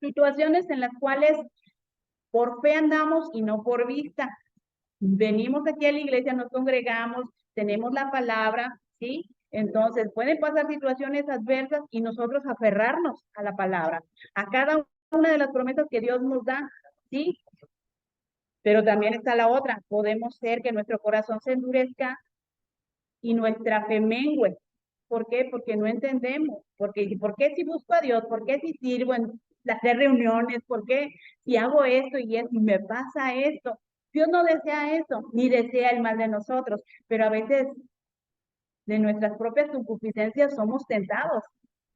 situaciones en las cuales por fe andamos y no por vista. Venimos aquí a la iglesia, nos congregamos, tenemos la palabra, ¿sí? Entonces pueden pasar situaciones adversas y nosotros aferrarnos a la palabra, a cada una de las promesas que Dios nos da, ¿sí? Pero también está la otra, podemos ser que nuestro corazón se endurezca y nuestra fe mengue. ¿Por qué? Porque no entendemos. ¿Por qué si busco a Dios? ¿Por qué si sirvo en las reuniones? ¿Por qué si hago esto y me pasa esto? Dios no desea eso, ni desea el mal de nosotros, pero a veces de nuestras propias concupiscencias somos tentados.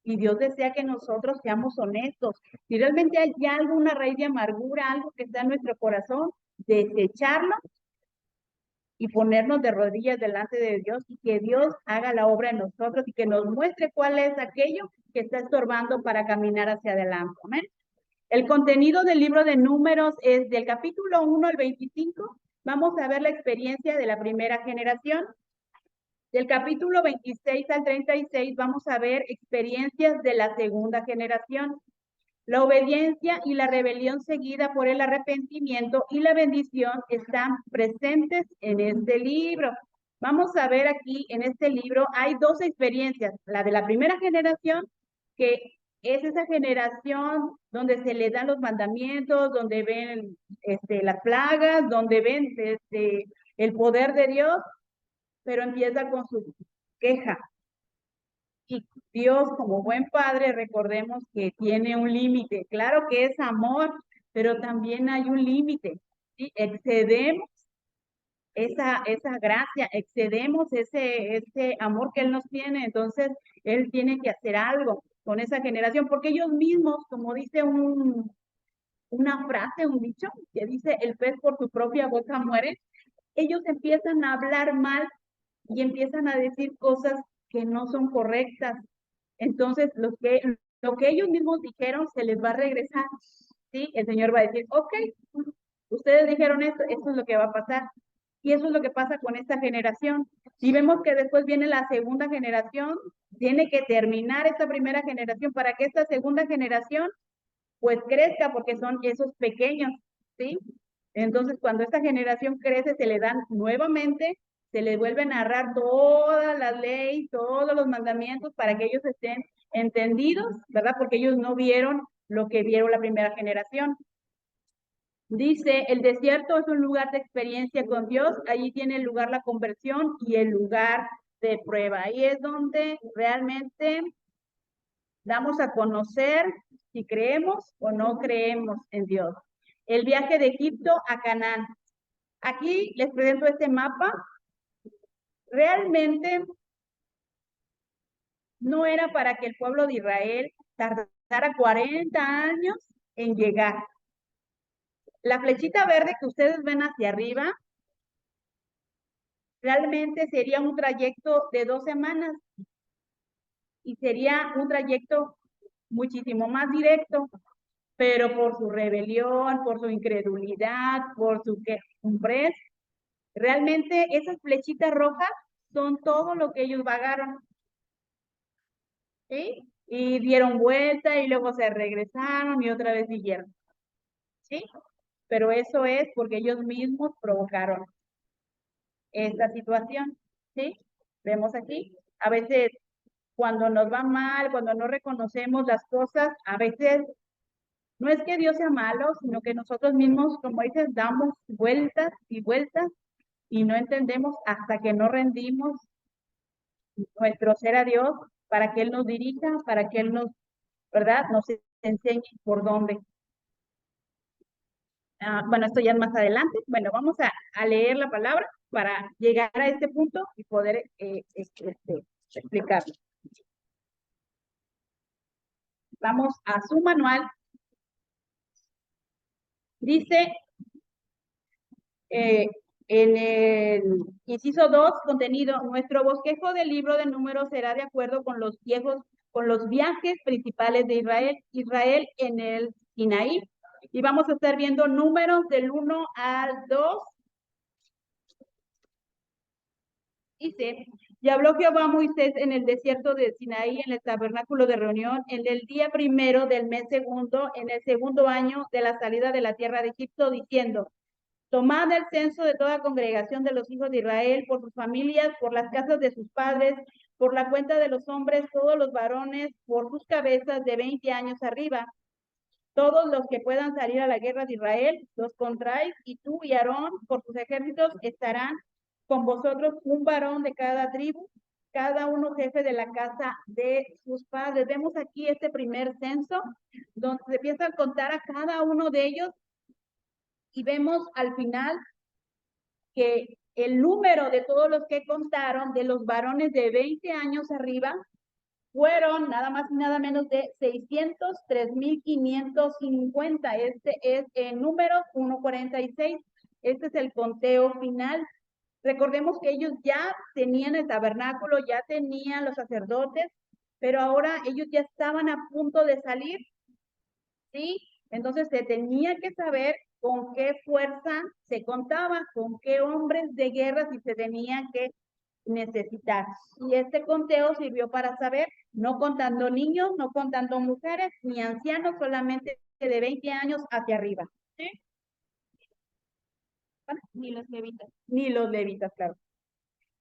Y Dios desea que nosotros seamos honestos. Si realmente hay alguna raíz de amargura, algo que está en nuestro corazón, desecharlo y ponernos de rodillas delante de Dios y que Dios haga la obra en nosotros y que nos muestre cuál es aquello que está estorbando para caminar hacia adelante. Amén. El contenido del libro de Números es del capítulo 1 al 25. Vamos a ver la experiencia de la primera generación. Del capítulo 26 al 36 vamos a ver experiencias de la segunda generación. La obediencia y la rebelión seguida por el arrepentimiento y la bendición están presentes en este libro. Vamos a ver aquí en este libro, hay dos experiencias. La de la primera generación, que es esa generación donde se le dan los mandamientos, donde ven las plagas, donde ven el poder de Dios, pero empieza con su queja. Y Dios, como buen padre, recordemos que tiene un límite. Claro que es amor, pero también hay un límite. ¿Sí? Excedemos esa gracia, excedemos ese amor que Él nos tiene. Entonces, Él tiene que hacer algo con esa generación, porque ellos mismos, como dice una frase, un dicho, que dice, el pez por su propia boca muere, ellos empiezan a hablar mal y empiezan a decir cosas que no son correctas. Entonces, lo que ellos mismos dijeron se les va a regresar. ¿Sí? El Señor va a decir, ok, ustedes dijeron esto es lo que va a pasar. Y eso es lo que pasa con esta generación. Si vemos que después viene la segunda generación, tiene que terminar esta primera generación para que esta segunda generación pues crezca, porque son esos pequeños, ¿sí? Entonces, cuando esta generación crece, se le dan nuevamente, se les vuelve a narrar toda la ley, todos los mandamientos para que ellos estén entendidos, ¿verdad? Porque ellos no vieron lo que vieron la primera generación. Dice, el desierto es un lugar de experiencia con Dios, allí tiene lugar la conversión y el lugar de prueba. Ahí es donde realmente damos a conocer si creemos o no creemos en Dios. El viaje de Egipto a Canaán. Aquí les presento este mapa. Realmente no era para que el pueblo de Israel tardara 40 años en llegar. La flechita verde que ustedes ven hacia arriba, realmente sería un trayecto de 2 semanas y sería un trayecto muchísimo más directo, pero por su rebelión, por su incredulidad, por su quejumbrez, realmente esas flechitas rojas son todo lo que ellos vagaron, ¿sí? Y dieron vuelta y luego se regresaron y otra vez siguieron, ¿sí? Pero eso es porque ellos mismos provocaron esta situación, ¿sí? Vemos aquí, a veces cuando nos va mal, cuando no reconocemos las cosas, a veces no es que Dios sea malo, sino que nosotros mismos, como dices, damos vueltas y vueltas y no entendemos hasta que no rendimos nuestro ser a Dios para que Él nos dirija, para que Él nos, ¿verdad? Nos enseñe por dónde. Bueno, esto ya es más adelante. Bueno, vamos a leer la palabra para llegar a este punto y poder explicarlo. Vamos a su manual. Dice en el inciso 2, contenido, nuestro bosquejo del libro de Números será de acuerdo con los viajes principales de Israel en el Sinaí. Y vamos a estar viendo números del 1 al 2. Dice, Y habló Jehová a Moisés en el desierto de Sinaí, en el tabernáculo de reunión, en el día primero del mes segundo, en el segundo año de la salida de la tierra de Egipto, diciendo: Tomad el censo de toda congregación de los hijos de Israel, por sus familias, por las casas de sus padres, por la cuenta de los hombres, todos los varones, por sus cabezas de 20 años arriba. Todos los que puedan salir a la guerra de Israel, los contrais, y tú y Aarón, por sus ejércitos, estarán con vosotros un varón de cada tribu, cada uno jefe de la casa de sus padres. Vemos aquí este primer censo, donde se empieza a contar a cada uno de ellos, y vemos al final que el número de todos los que contaron, de los varones de 20 años arriba, fueron nada más y nada menos de 603,550. Este es el número 146. Este es el conteo final. Recordemos que ellos ya tenían el tabernáculo, ya tenían los sacerdotes, pero ahora ellos ya estaban a punto de salir, ¿sí? Entonces se tenía que saber con qué fuerza se contaba, con qué hombres de guerra si se tenían que necesitar. Y este conteo sirvió para saber, no contando niños, no contando mujeres, ni ancianos, solamente de 20 años hacia arriba. ¿Sí? Ni los levitas. Ni los levitas, claro.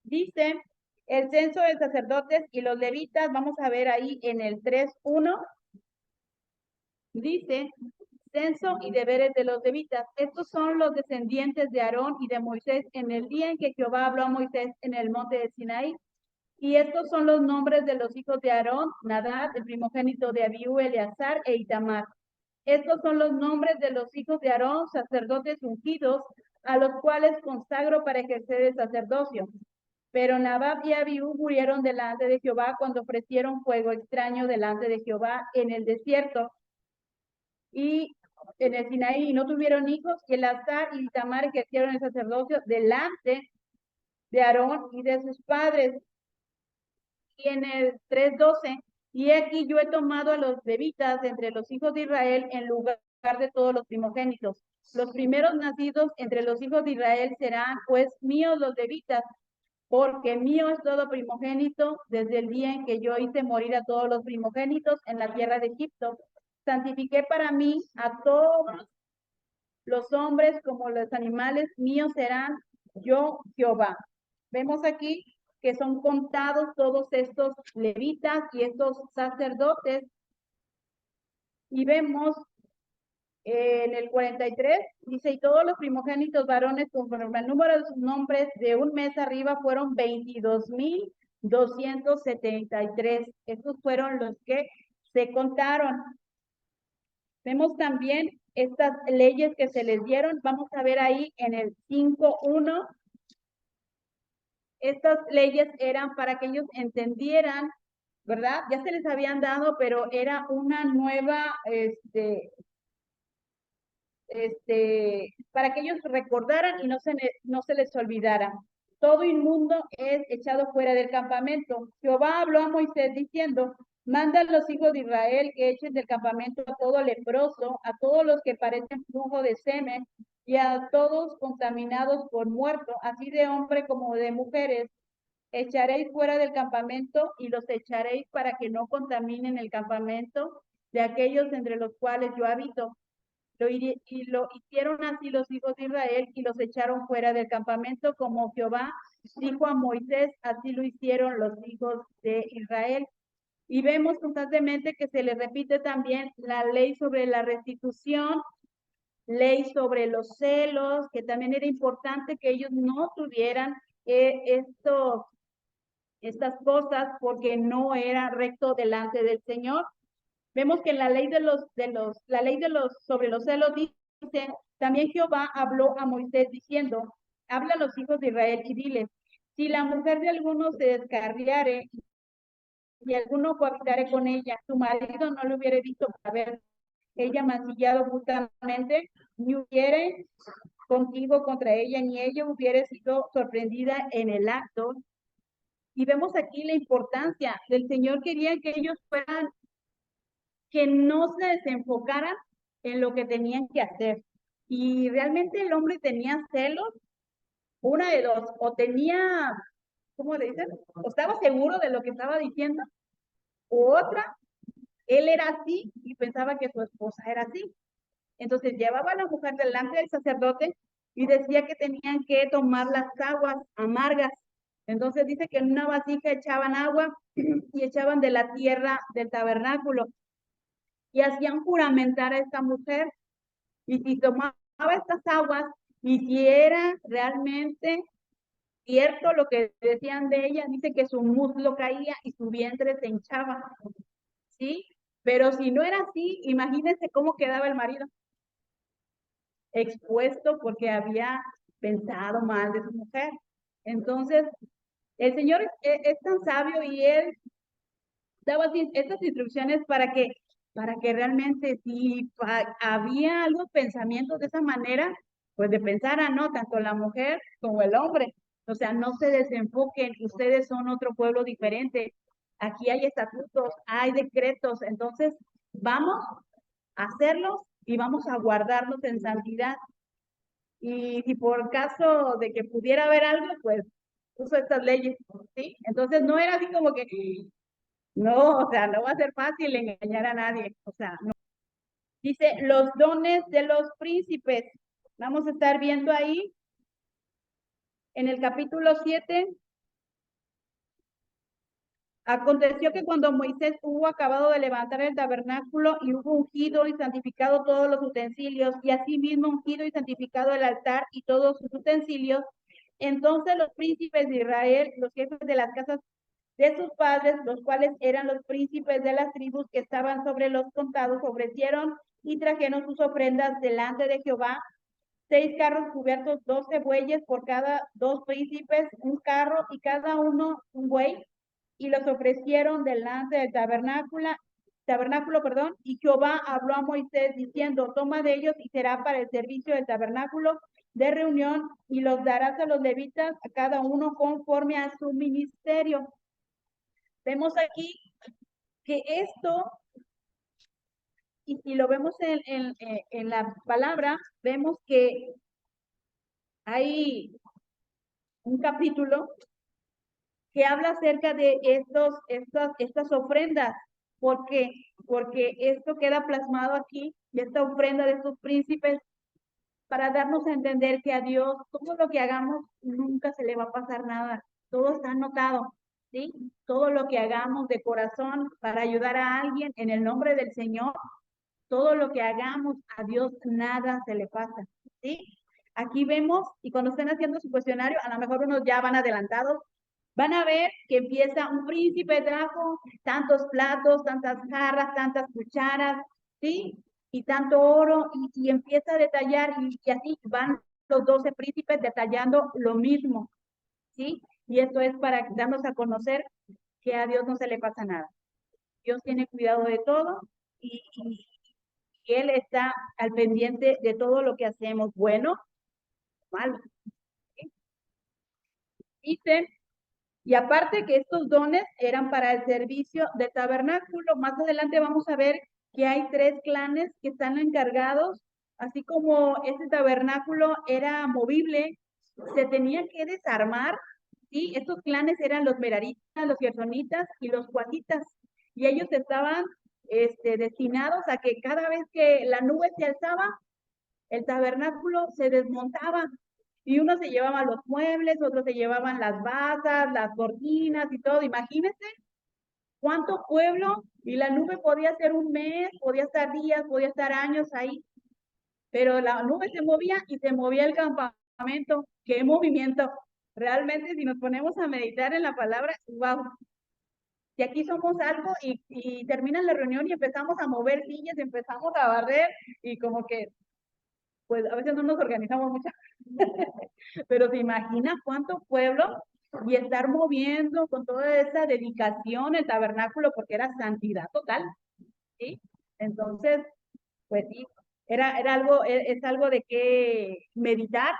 Dice, el censo de sacerdotes y los levitas, vamos a ver ahí en el 3:1, dice, censo y deberes de los levitas. Estos son los descendientes de Aarón y de Moisés en el día en que Jehová habló a Moisés en el monte de Sinaí. Y estos son los nombres de los hijos de Aarón: Nadab, el primogénito de Abiú, Eleazar e Itamar. Estos son los nombres de los hijos de Aarón, sacerdotes ungidos, a los cuales consagro para ejercer el sacerdocio. Pero Nadab y Abiú murieron delante de Jehová cuando ofrecieron fuego extraño delante de Jehová en el desierto y en el Sinaí, y no tuvieron hijos, y Eleazar y Itamar ejercieron el sacerdocio delante de Aarón y de sus padres. Y en el 3:12, y aquí yo he tomado a los levitas entre los hijos de Israel en lugar de todos los primogénitos. Los primeros nacidos entre los hijos de Israel serán pues míos los levitas, porque mío es todo primogénito desde el día en que yo hice morir a todos los primogénitos en la tierra de Egipto. Santifiqué para mí a todos los hombres como los animales, míos serán yo Jehová. Vemos aquí que son contados todos estos levitas y estos sacerdotes. Y vemos en el 43, dice, y todos los primogénitos varones conforme al número de sus nombres de un mes arriba fueron 22,273. Estos fueron los que se contaron. Vemos también estas leyes que se les dieron. Vamos a ver ahí en el 5:1. Estas leyes eran para que ellos entendieran, ¿verdad? Ya se les habían dado, pero era una nueva, para que ellos recordaran y no se les olvidara. Todo inmundo es echado fuera del campamento. Jehová habló a Moisés diciendo: manda a los hijos de Israel que echen del campamento a todo leproso, a todos los que parecen flujo de semen, y a todos contaminados por muerto, así de hombre como de mujeres. Echaréis fuera del campamento y los echaréis para que no contaminen el campamento de aquellos entre los cuales yo habito. Lo hicieron así los hijos de Israel y los echaron fuera del campamento, como Jehová dijo a Moisés, así lo hicieron los hijos de Israel. Y vemos constantemente que se le repite también la ley sobre la restitución, ley sobre los celos, que también era importante que ellos no tuvieran estas cosas porque no era recto delante del Señor. Vemos que la ley sobre los celos dice, también Jehová habló a Moisés diciendo: habla a los hijos de Israel y diles, si la mujer de alguno se descarriare y alguno cohabitare con ella, su marido no le hubiera visto haber ella mancillado justamente, ni hubiere contigo contra ella, ni ella hubiera sido sorprendida en el acto. Y vemos aquí la importancia del Señor. Quería que ellos fueran, que no se desenfocaran en lo que tenían que hacer. Y realmente el hombre tenía celos, una de dos, o tenía ¿cómo le dicen? O estaba seguro de lo que estaba diciendo, o otra, él era así y pensaba que su esposa era así. Entonces llevaba a la mujer delante del sacerdote y decía que tenían que tomar las aguas amargas. Entonces dice que en una vasija echaban agua y echaban de la tierra del tabernáculo y hacían juramentar a esta mujer. Y si tomaba estas aguas y si era realmente cierto lo que decían de ella, dice que su muslo caía y su vientre se hinchaba, ¿sí? Pero si no era así, imagínense cómo quedaba el marido, expuesto porque había pensado mal de su mujer. Entonces, el Señor es tan sabio y Él daba estas instrucciones para que realmente si había algún pensamiento de esa manera, pues de pensar a no, tanto la mujer como el hombre. O sea, no se desenfoquen, ustedes son otro pueblo diferente. Aquí hay estatutos, hay decretos, entonces vamos a hacerlos y vamos a guardarnos en santidad. Y si por caso de que pudiera haber algo, pues uso estas leyes, ¿sí? Entonces no era así como que no, o sea, no va a ser fácil engañar a nadie. O sea, no. Dice, los dones de los príncipes. Vamos a estar viendo ahí en el capítulo 7. Aconteció que cuando Moisés hubo acabado de levantar el tabernáculo y hubo ungido y santificado todos los utensilios, y asimismo ungido y santificado el altar y todos sus utensilios, entonces los príncipes de Israel, los jefes de las casas de sus padres, los cuales eran los príncipes de las tribus que estaban sobre los contados, ofrecieron y trajeron sus ofrendas delante de Jehová, 6 carros cubiertos, 12 bueyes por cada 2 príncipes, un carro y cada uno un buey, y los ofrecieron delante del tabernáculo, y Jehová habló a Moisés diciendo, toma de ellos y será para el servicio del tabernáculo de reunión, y los darás a los levitas, a cada uno conforme a su ministerio. Vemos aquí que esto, y si lo vemos en la palabra, vemos que hay un capítulo que habla acerca de estas ofrendas. ¿Por qué? Porque esto queda plasmado aquí, y esta ofrenda de estos príncipes, para darnos a entender que a Dios todo lo que hagamos nunca se le va a pasar nada. Todo está anotado, ¿sí? Todo lo que hagamos de corazón para ayudar a alguien en el nombre del Señor, todo lo que hagamos a Dios nada se le pasa, ¿sí? Aquí vemos, y cuando estén haciendo su cuestionario, a lo mejor unos ya van adelantados, van a ver que empieza un príncipe trajo tantos platos, tantas jarras, tantas cucharas, ¿sí? Y tanto oro, y empieza a detallar, y así van los 12 príncipes detallando lo mismo, ¿sí? Y esto es para darnos a conocer que a Dios no se le pasa nada. Dios tiene cuidado de todo y Él está al pendiente de todo lo que hacemos, bueno, malo. ¿Sí? Dice, y aparte que estos dones eran para el servicio del tabernáculo. Más adelante vamos a ver que hay 3 clanes que están encargados, así como este tabernáculo era movible, se tenía que desarmar, ¿sí? Estos clanes eran los meraritas, los gersonitas y los coatitas, y ellos estaban destinados a que cada vez que la nube se alzaba, el tabernáculo se desmontaba, y unos se llevaban los muebles, otros se llevaban las basas, las cortinas y todo. Imagínense cuánto pueblo, y la nube podía ser un mes, podía estar días, podía estar años ahí, pero la nube se movía y se movía el campamento. ¡Qué movimiento! Realmente, si nos ponemos a meditar en la palabra, wow. Si aquí somos algo y termina la reunión y empezamos a mover sillas, empezamos a barrer, y como que pues a veces no nos organizamos mucho, pero se imagina cuánto pueblo, y estar moviendo con toda esa dedicación el tabernáculo, porque era santidad total, ¿sí? Entonces, pues sí, era algo, es algo de que meditar,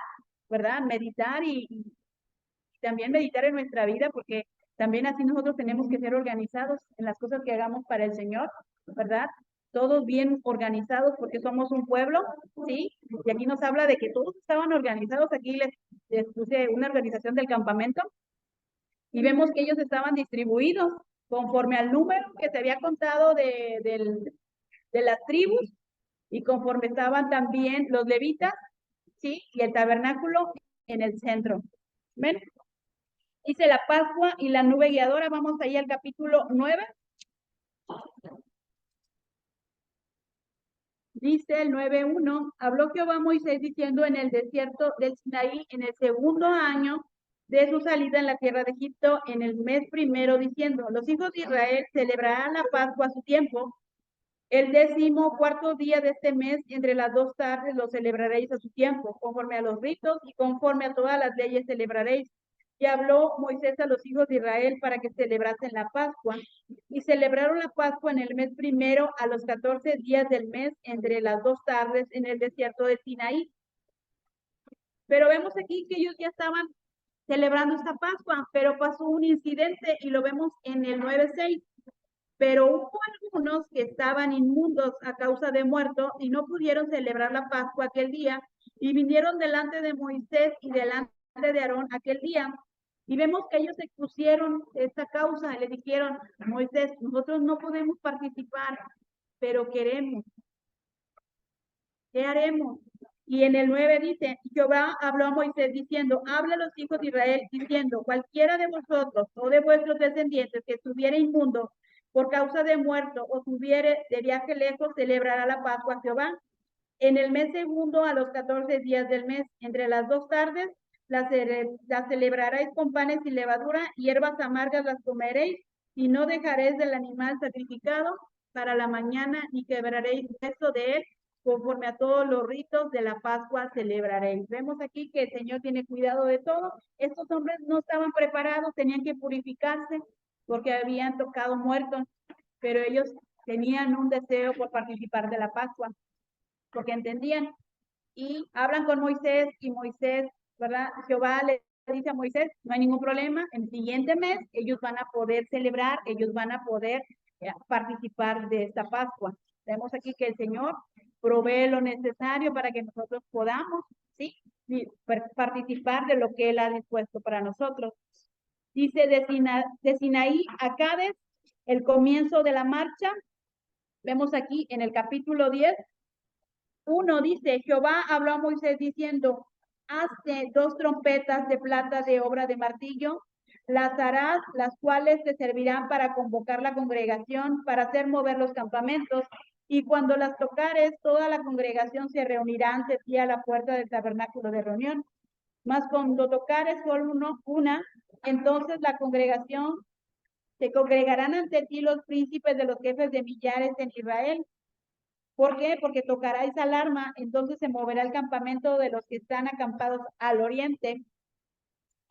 ¿verdad? Meditar y también meditar en nuestra vida, porque también así nosotros tenemos que ser organizados en las cosas que hagamos para el Señor, ¿verdad? Todos bien organizados porque somos un pueblo, ¿sí? Y aquí nos habla de que todos estaban organizados. Aquí les puse una organización del campamento, Y vemos que ellos estaban distribuidos conforme al número que se había contado de las tribus y conforme estaban también los levitas, ¿sí? Y el tabernáculo en el centro. ¿Ven? Dice la Pascua y la nube guiadora. Vamos ahí al capítulo 9. Dice el 9:1, habló Jehová a Moisés diciendo en el desierto del Sinaí, en el segundo año de su salida en la tierra de Egipto, en el mes primero, diciendo, los hijos de Israel celebrarán la Pascua a su tiempo. El 14º día de este mes, entre las 2 tardes, lo celebraréis a su tiempo, conforme a los ritos y conforme a todas las leyes celebraréis. Y habló Moisés a los hijos de Israel para que celebrasen la Pascua. Y celebraron la Pascua en el mes primero, a los 14 días del mes, entre las 2 tardes, en el desierto de Sinaí. Pero vemos aquí que ellos ya estaban celebrando esta Pascua, pero pasó un incidente y lo vemos en el 9:6. Pero hubo algunos que estaban inmundos a causa de muerto y no pudieron celebrar la Pascua aquel día y vinieron delante de Moisés y delante de Aarón aquel día. Y vemos que ellos expusieron esta causa y le dijeron, Moisés, nosotros no podemos participar, pero queremos. ¿Qué haremos? Y en el 9 dice, Jehová habló a Moisés diciendo, habla a los hijos de Israel diciendo, cualquiera de vosotros o de vuestros descendientes que estuviera inmundo por causa de muerto o tuviere de viaje lejos, celebrará la Pascua a Jehová. En el mes segundo, a los 14 días del mes, entre las 2 tardes, la celebraréis con panes y levadura, hierbas amargas las comeréis, y no dejaréis del animal sacrificado para la mañana, ni quebraréis hueso de él, conforme a todos los ritos de la Pascua celebraréis. Vemos aquí que el Señor tiene cuidado de todo. Estos hombres no estaban preparados, tenían que purificarse porque habían tocado muertos, pero ellos tenían un deseo por participar de la Pascua, porque entendían. Y hablan con Moisés y Moisés, ¿verdad? Jehová le dice a Moisés, no hay ningún problema, en el siguiente mes ellos van a poder celebrar, ellos van a poder participar de esta Pascua. Vemos aquí que el Señor provee lo necesario para que nosotros podamos, ¿sí? Participar de lo que Él ha dispuesto para nosotros. Dice de Sinaí a Cádiz, el comienzo de la marcha. Vemos aquí en el capítulo 10, 1 dice, Jehová habló a Moisés diciendo, hazte 2 trompetas de plata de obra de martillo, las harás, las cuales te servirán para convocar la congregación, para hacer mover los campamentos, y cuando las tocares, toda la congregación se reunirá ante ti a la puerta del tabernáculo de reunión. Mas cuando tocares solo una, entonces la congregación, se congregarán ante ti los príncipes de los jefes de millares en Israel. ¿Por qué? Porque tocaráis alarma, entonces se moverá el campamento de los que están acampados al oriente.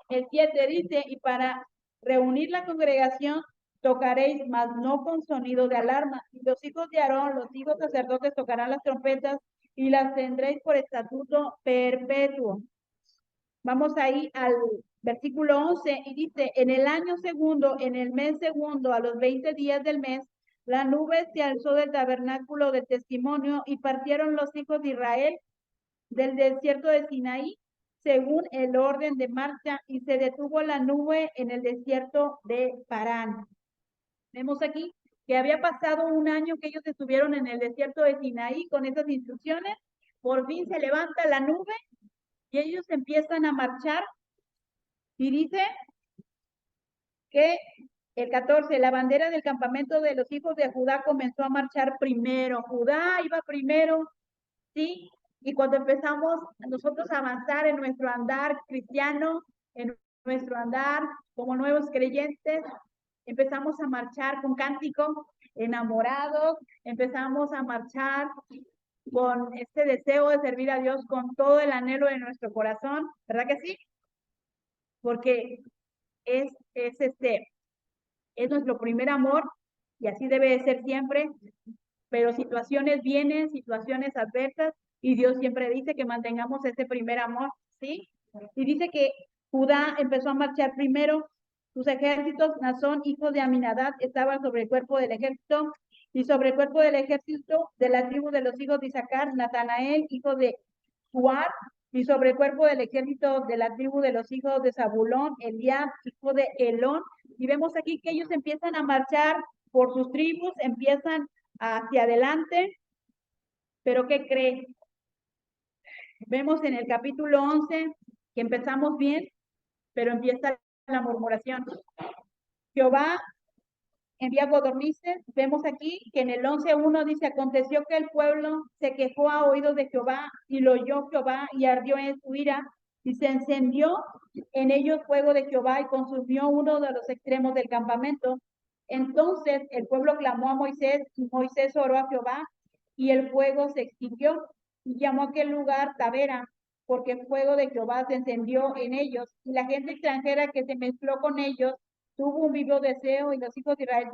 El 7 dice, y para reunir la congregación tocaréis, mas no con sonido de alarma. Y los hijos de Aarón, los hijos sacerdotes, tocarán las trompetas y las tendréis por estatuto perpetuo. Vamos ahí al versículo 11 y dice, en el año segundo, en el mes segundo, a los 20 días del mes, la nube se alzó del tabernáculo de testimonio y partieron los hijos de Israel del desierto de Sinaí, según el orden de marcha, y se detuvo la nube en el desierto de Parán. Vemos aquí que había pasado un año que ellos estuvieron en el desierto de Sinaí con esas instrucciones. Por fin se levanta la nube y ellos empiezan a marchar. Y dice que el 14, la bandera del campamento de los hijos de Judá comenzó a marchar primero. Judá iba primero, ¿sí? Y cuando empezamos nosotros a avanzar en nuestro andar cristiano, en nuestro andar como nuevos creyentes, empezamos a marchar con cántico, enamorados, empezamos a marchar con este deseo de servir a Dios con todo el anhelo de nuestro corazón, ¿verdad que sí? Porque es nuestro primer amor y así debe de ser siempre, pero situaciones vienen, situaciones adversas y Dios siempre dice que mantengamos ese primer amor, ¿sí? Y dice que Judá empezó a marchar primero, sus ejércitos, Nazón, hijo de Aminadab, estaban sobre el cuerpo del ejército, y sobre el cuerpo del ejército de la tribu de los hijos de Isaacar, Natanael, hijo de Juar, y sobre el cuerpo del ejército de la tribu de los hijos de Zabulón, Eliab, hijo de Elón. Y vemos aquí que ellos empiezan a marchar por sus tribus, empiezan hacia adelante, pero ¿qué cree? Vemos en el capítulo 11 que empezamos bien, pero empieza la murmuración. Jehová envía codornices. Vemos aquí que en el 11:1 dice, aconteció que el pueblo se quejó a oídos de Jehová y lo oyó Jehová y ardió en su ira y se encendió en ellos fuego de Jehová y consumió uno de los extremos del campamento. Entonces el pueblo clamó a Moisés y Moisés oró a Jehová y el fuego se extinguió y llamó a aquel lugar Tabera porque el fuego de Jehová se encendió en ellos y la gente extranjera que se mezcló con ellos tuvo un vivo deseo y los hijos de Israel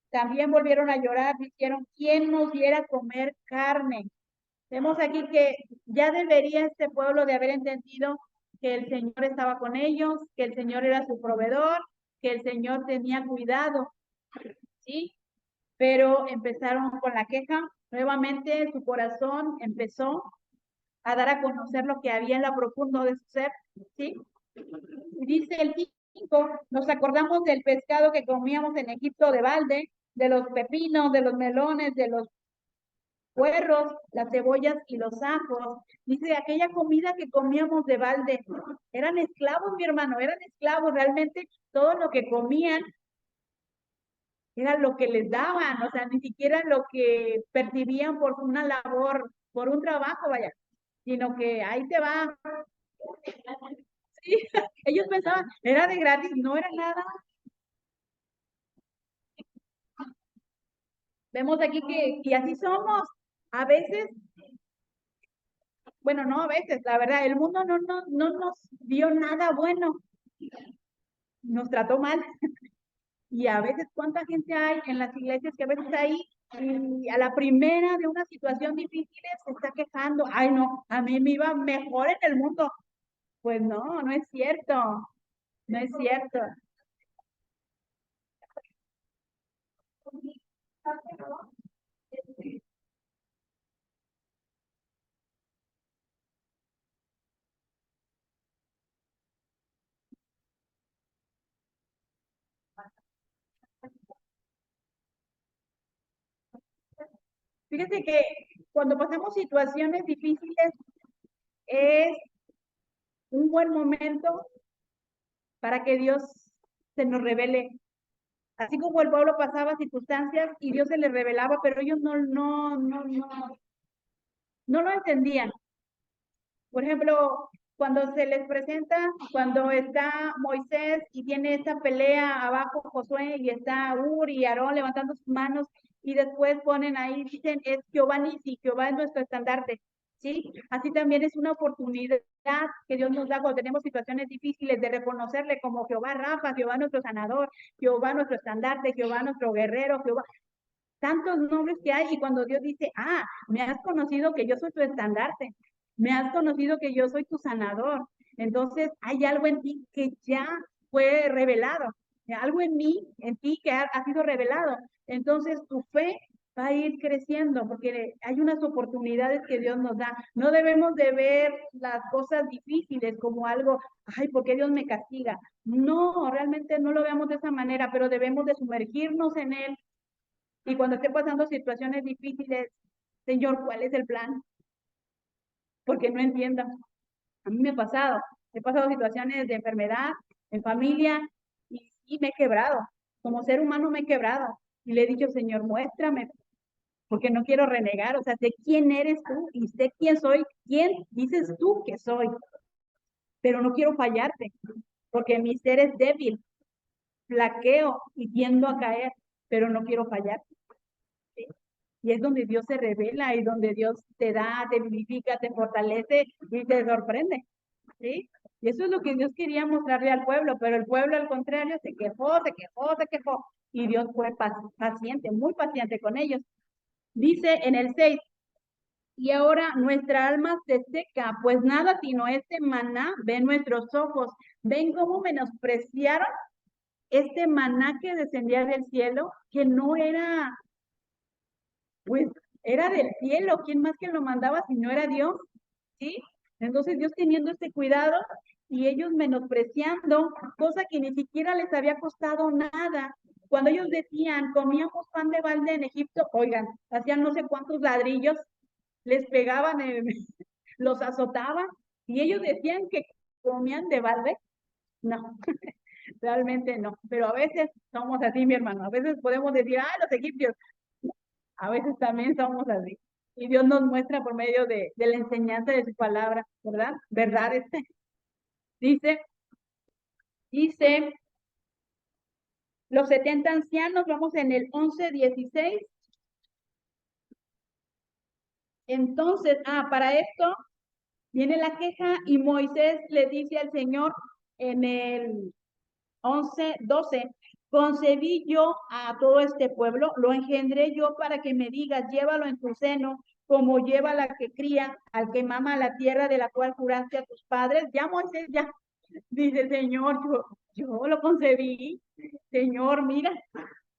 también volvieron a llorar, dijeron, ¿quién nos diera comer carne? Vemos aquí que ya debería este pueblo de haber entendido que el Señor estaba con ellos, que el Señor era su proveedor, que el Señor tenía cuidado, ¿sí? Pero empezaron con la queja, nuevamente su corazón empezó a dar a conocer lo que había en lo profundo de su ser, ¿sí? Y dice el 5, nos acordamos del pescado que comíamos en Egipto de balde, de los pepinos, de los melones, de los puerros, las cebollas y los ajos. Dice, aquella comida que comíamos de balde, eran esclavos, mi hermano, eran esclavos, realmente todo lo que comían era lo que les daban, o sea, ni siquiera lo que percibían por una labor, por un trabajo, vaya, sino que ahí te va. Sí, ellos pensaban, era de gratis, no era nada. Vemos aquí que, y así somos. A veces, bueno, no a veces, la verdad, el mundo no nos dio nada bueno, nos trató mal. Y a veces, ¿cuánta gente hay en las iglesias que a veces ahí y a la primera de una situación difícil se está quejando? Ay, no, a mí me iba mejor en el mundo. Pues no, no es cierto, no es cierto. Fíjate que cuando pasamos situaciones difíciles es un buen momento para que Dios se nos revele. Así como el pueblo pasaba circunstancias y Dios se les revelaba, pero ellos no lo entendían. Por ejemplo, cuando se les presenta, cuando está Moisés y tiene esta pelea abajo Josué y está Ur y Aarón levantando sus manos y después ponen ahí, dicen, es Jehová Nisi, Jehová es nuestro estandarte, ¿sí? Así también es una oportunidad que Dios nos da cuando tenemos situaciones difíciles de reconocerle como Jehová Rafa, Jehová nuestro sanador, Jehová nuestro estandarte, Jehová nuestro guerrero, Jehová, tantos nombres que hay y cuando Dios dice, me has conocido que yo soy tu estandarte, me has conocido que yo soy tu sanador, entonces hay algo en ti que ya fue revelado, algo en mí, en ti que ha sido revelado, entonces tu fe va a ir creciendo porque hay unas oportunidades que Dios nos da. No debemos de ver las cosas difíciles como algo, ay, ¿por qué Dios me castiga? No, realmente no lo veamos de esa manera, pero debemos de sumergirnos en Él, y cuando esté pasando situaciones difíciles, Señor, ¿cuál es el plan? Porque no entiendo. A mí me ha pasado. He pasado situaciones de enfermedad, en familia, y me he quebrado. Como ser humano me he quebrado. Y le he dicho, Señor, muéstrame, porque no quiero renegar. O sea, sé quién eres tú y sé quién soy, quién dices tú que soy. Pero no quiero fallarte, porque mi ser es débil, flaqueo y tiendo a caer, pero no quiero fallar. ¿Sí? Y es donde Dios se revela y donde Dios te da, te vivifica, te fortalece y te sorprende, ¿sí? Y eso es lo que Dios quería mostrarle al pueblo, pero el pueblo al contrario se quejó, se quejó, se quejó. Y Dios fue paciente, muy paciente con ellos. Dice en el 6, y ahora nuestra alma se seca, pues nada sino este maná ven nuestros ojos. ¿Ven cómo menospreciaron este maná que descendía del cielo? Que no era, pues era del cielo, ¿quién más que lo mandaba si no era Dios? ¿Sí? Entonces Dios teniendo este cuidado y ellos menospreciando, cosa que ni siquiera les había costado nada. Cuando ellos decían, comíamos pan de balde en Egipto, oigan, hacían no sé cuántos ladrillos, les pegaban, los azotaban, y ellos decían que comían de balde. No, realmente no. Pero a veces somos así, mi hermano. A veces podemos decir, ah, los egipcios. A veces también somos así. Y Dios nos muestra por medio de la enseñanza de su palabra, ¿verdad? ¿Verdad? Dice, dice, los 70 ancianos, vamos en el 11:16. Entonces, para esto viene la queja y Moisés le dice al Señor en el 11:12, concebí yo a todo este pueblo, lo engendré yo para que me digas, llévalo en tu seno, como lleva la que cría al que mama la tierra de la cual juraste a tus padres. Ya Moisés, ya, dice, Señor, yo lo concebí, Señor, mira.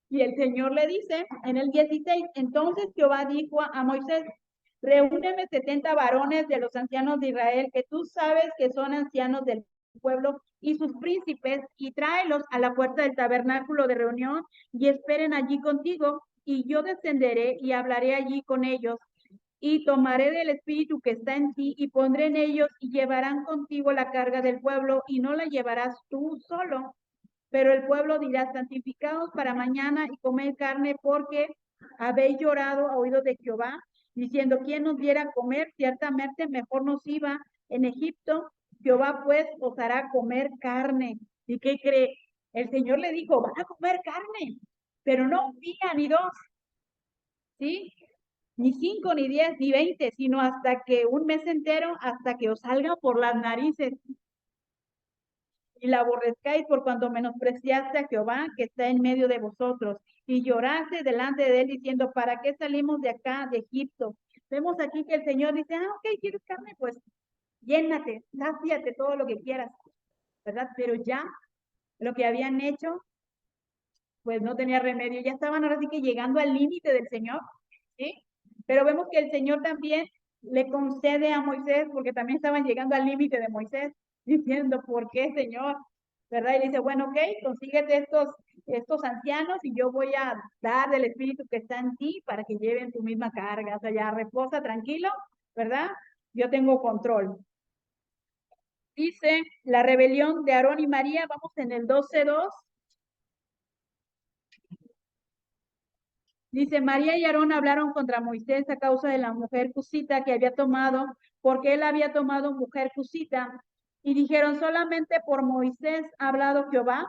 Y el Señor le dice en el 16, entonces Jehová dijo a Moisés, reúneme 70 varones de los ancianos de Israel, que tú sabes que son ancianos del pueblo y sus príncipes, y tráelos a la puerta del tabernáculo de reunión y esperen allí contigo, y yo descenderé y hablaré allí con ellos, y tomaré del espíritu que está en ti y pondré en ellos y llevarán contigo la carga del pueblo y no la llevarás tú solo. Pero el pueblo dirá, santificaos para mañana y comed carne porque habéis llorado a oídos de Jehová, diciendo, ¿quién nos diera comer? Ciertamente mejor nos iba en Egipto. Jehová pues os hará comer carne. ¿Y qué cree? El Señor le dijo, van a comer carne, pero no un día ni dos, ¿sí? Ni 5, ni 10, ni 20, sino hasta que un mes entero, hasta que os salga por las narices y la aborrezcáis por cuanto menospreciaste a Jehová que está en medio de vosotros y lloraste delante de él diciendo, ¿para qué salimos de acá, de Egipto? Vemos aquí que el Señor dice, ok, ¿quieres carne? Pues llénate, sáciate todo lo que quieras, ¿verdad? Pero ya lo que habían hecho, pues no tenía remedio, ya estaban ahora sí que llegando al límite del Señor, ¿sí? Pero vemos que el Señor también le concede a Moisés, porque también estaban llegando al límite de Moisés, diciendo, ¿por qué, Señor? ¿Verdad? Y dice, bueno, ok, consíguete estos ancianos y yo voy a dar del espíritu que está en ti para que lleven tu misma carga. O sea, ya reposa tranquilo, ¿verdad? Yo tengo control. Dice la rebelión de Aarón y María, vamos en el 12:2. Dice, María y Aarón hablaron contra Moisés a causa de la mujer cusita que había tomado, porque él había tomado mujer cusita. Y dijeron, solamente por Moisés ha hablado Jehová,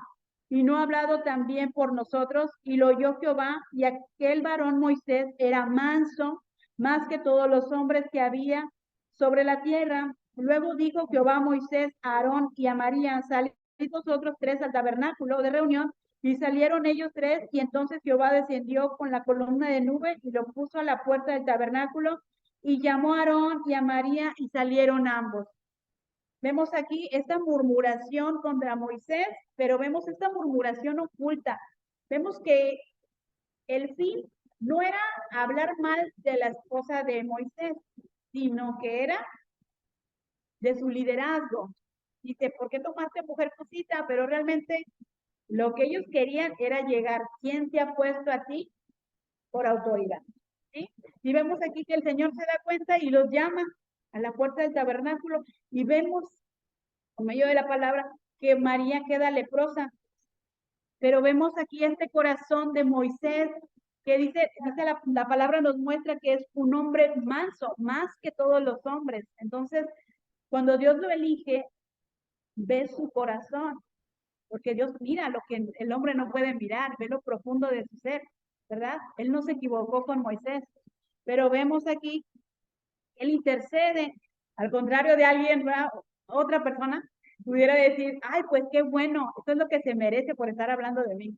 y no ha hablado también por nosotros. Y lo oyó Jehová, y aquel varón Moisés era manso, más que todos los hombres que había sobre la tierra. Luego dijo Jehová a Moisés, a Aarón y a María, salid vosotros tres al tabernáculo de reunión. Y salieron ellos tres, y entonces Jehová descendió con la columna de nube y lo puso a la puerta del tabernáculo, y llamó a Aarón y a María, y salieron ambos. Vemos aquí esta murmuración contra Moisés, pero vemos esta murmuración oculta. Vemos que el fin no era hablar mal de la esposa de Moisés, sino que era de su liderazgo. Dice, ¿por qué tomaste mujer cosita? Pero realmente lo que ellos querían era llegar. ¿Quién te ha puesto a ti por autoridad? ¿Sí? Y vemos aquí que el Señor se da cuenta y los llama a la puerta del tabernáculo y vemos, por medio de la palabra, que María queda leprosa. Pero vemos aquí este corazón de Moisés que dice la palabra nos muestra que es un hombre manso, más que todos los hombres. Entonces, cuando Dios lo elige, ve su corazón. Porque Dios mira lo que el hombre no puede mirar, ve lo profundo de su ser, ¿verdad? Él no se equivocó con Moisés, pero vemos aquí, él intercede, al contrario de alguien, ¿verdad? Otra persona pudiera decir, ay, pues qué bueno, esto es lo que se merece por estar hablando de mí,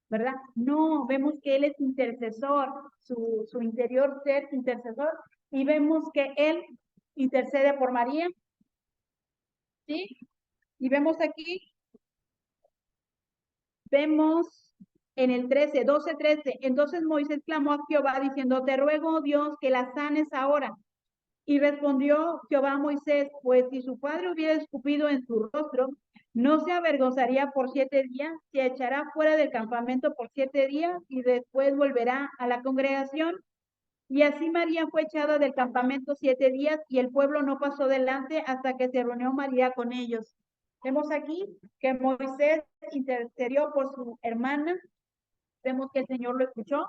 ¿verdad? No, vemos que él es intercesor, su interior ser intercesor, y vemos que él intercede por María, ¿sí? Y vemos aquí vemos en el 12:13. Entonces Moisés clamó a Jehová diciendo, te ruego, Dios, que la sanes ahora. Y respondió Jehová a Moisés, pues si su padre hubiera escupido en su rostro, no se avergonzaría por 7 días, se echará fuera del campamento por 7 días y después volverá a la congregación. Y así María fue echada del campamento 7 días y el pueblo no pasó delante hasta que se reunió María con ellos. Vemos aquí que Moisés intercedió por su hermana. Vemos que el Señor lo escuchó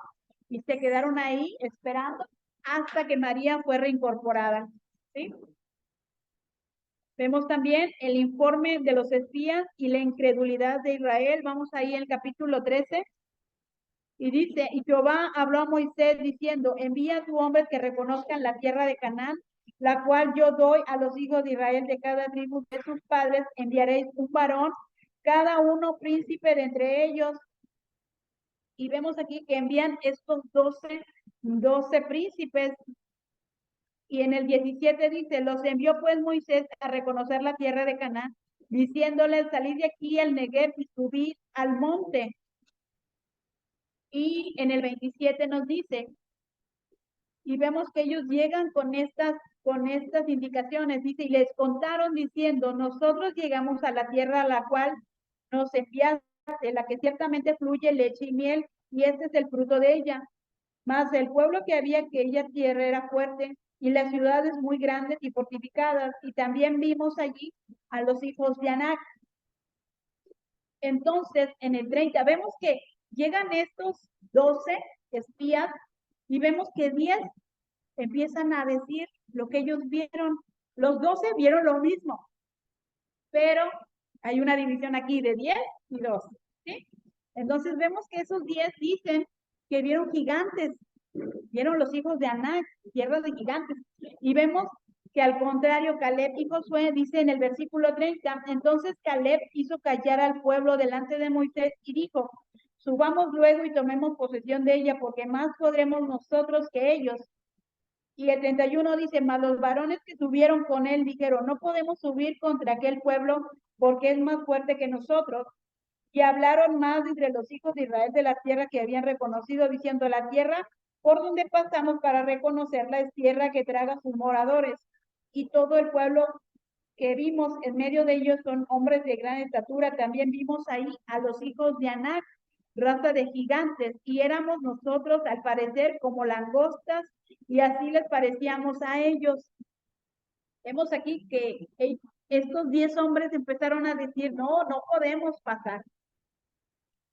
y se quedaron ahí esperando hasta que María fue reincorporada. ¿Sí? Vemos también el informe de los espías y la incredulidad de Israel. Vamos ahí en el capítulo 13. Y dice, y Jehová habló a Moisés diciendo, envía a tu hombres que reconozcan la tierra de Canaán, la cual yo doy a los hijos de Israel de cada tribu de sus padres, enviaréis un varón, cada uno príncipe de entre ellos. Y vemos aquí que envían estos 12 príncipes. Y en el 17 dice, los envió pues Moisés a reconocer la tierra de Canaán, diciéndoles, salid de aquí al Negev y subid al monte. Y en el 27 nos dice, y vemos que ellos llegan con estas indicaciones, dice, y les contaron diciendo, nosotros llegamos a la tierra a la cual nos enviaste, la que ciertamente fluye leche y miel, y este es el fruto de ella. Mas el pueblo que había en aquella tierra era fuerte, y las ciudades muy grandes y fortificadas, y también vimos allí a los hijos de Anac. Entonces, en el 30, vemos que llegan estos 12 espías, y vemos que 10 empiezan a decir lo que ellos vieron. Los 12 vieron lo mismo, pero hay una división aquí de 10 y 12, ¿sí? Entonces vemos que esos 10 dicen que vieron gigantes, vieron los hijos de Anac, tierras de gigantes. Y vemos que al contrario, Caleb y Josué dice en el versículo 30, entonces Caleb hizo callar al pueblo delante de Moisés y dijo, subamos luego y tomemos posesión de ella, porque más podremos nosotros que ellos. Y el 31 dice, mas los varones que subieron con él dijeron, no podemos subir contra aquel pueblo porque es más fuerte que nosotros. Y hablaron más entre los hijos de Israel de la tierra que habían reconocido, diciendo, la tierra por donde pasamos para reconocerla es tierra que traga sus moradores. Y todo el pueblo que vimos en medio de ellos son hombres de gran estatura. También vimos ahí a los hijos de Anac, raza de gigantes, y éramos nosotros al parecer como langostas, y así les parecíamos a ellos. Vemos aquí que estos 10 hombres empezaron a decir, no, no podemos pasar.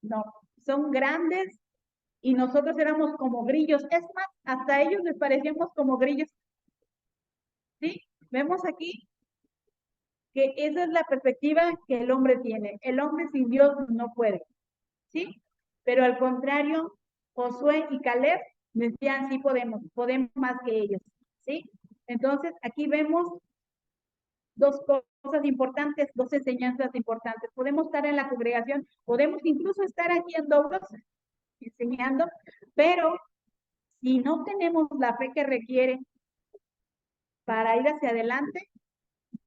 No, son grandes y nosotros éramos como grillos. Es más, hasta ellos les parecíamos como grillos. ¿Sí? Vemos aquí que esa es la perspectiva que el hombre tiene. El hombre sin Dios no puede. ¿Sí? Pero al contrario, Josué y Caleb decían, sí podemos más que ellos. ¿Sí? Entonces, aquí vemos dos cosas importantes, dos enseñanzas importantes. Podemos estar en la congregación, podemos incluso estar aquí en Doblos enseñando, pero si no tenemos la fe que requiere para ir hacia adelante,